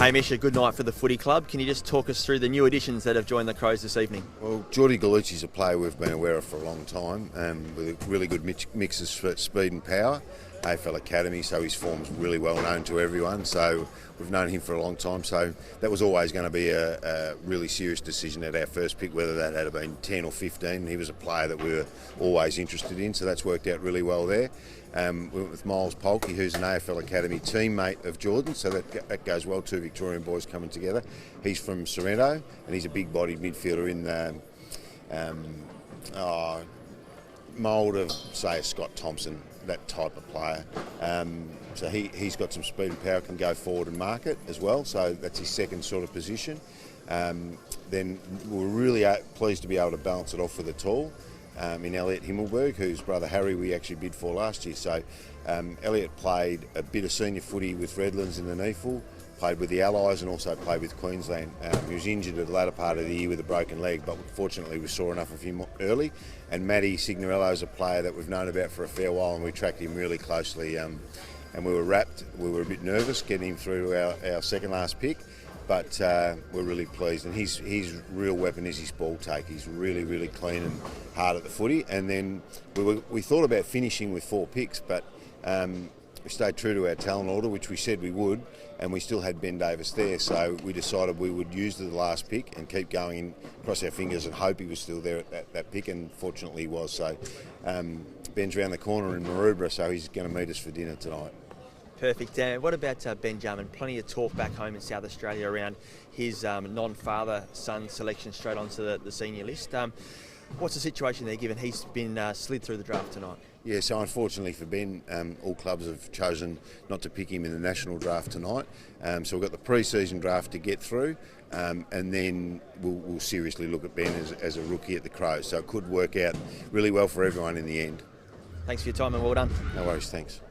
Hamish, a good night for the footy club. Can you just talk us through the new additions that have joined the Crows this evening? Well, Geordie Gallucci's a player we've been aware of for a long time, with a really good mix of speed and power. AFL Academy, so his form's really well known to everyone. So we've known him for a long time. So that was always going to be a really serious decision at our first pick, whether that had been 10 or 15. He was a player that we were always interested in, so that's worked out really well there. We went with Miles Polkey, who's an AFL Academy teammate of Jordan, so that goes well. Two Victorian boys coming together. He's from Sorrento, and he's a big-bodied midfielder in the mould of, say, a Scott Thompson, that type of player. So he's got some speed and power, can go forward and mark it as well, so that's his second sort of position. Then we're really pleased to be able to balance it off with a tall in Elliot Himmelberg, whose brother Harry we actually bid for last year. So Elliot played a bit of senior footy with Redlands in the NEFL, played with the Allies and also played with Queensland. He was injured at the latter part of the year with a broken leg, but fortunately we saw enough of him early. And Matty Signorello is a player that we've known about for a fair while, and we tracked him really closely. And we were wrapped. We were a bit nervous getting him through to our second last pick, but we're really pleased. And his real weapon is his ball take. He's really, really clean and hard at the footy. And then we thought about finishing with 4 picks, but we stayed true to our talent order, which we said we would, and we still had Ben Davis there, so we decided we would use the last pick and keep going, cross our fingers and hope he was still there at that pick, and fortunately he was. So Ben's around the corner in Maroubra, so he's going to meet us for dinner tonight. Perfect. What about Benjamin? Plenty of talk back home in South Australia around his non-father-son selection straight onto the senior list. What's the situation there, given he's been slid through the draft tonight? Yeah, so unfortunately for Ben, all clubs have chosen not to pick him in the national draft tonight. So we've got the pre-season draft to get through, and then we'll seriously look at Ben as a rookie at the Crows. So it could work out really well for everyone in the end. Thanks for your time and well done. No worries, thanks.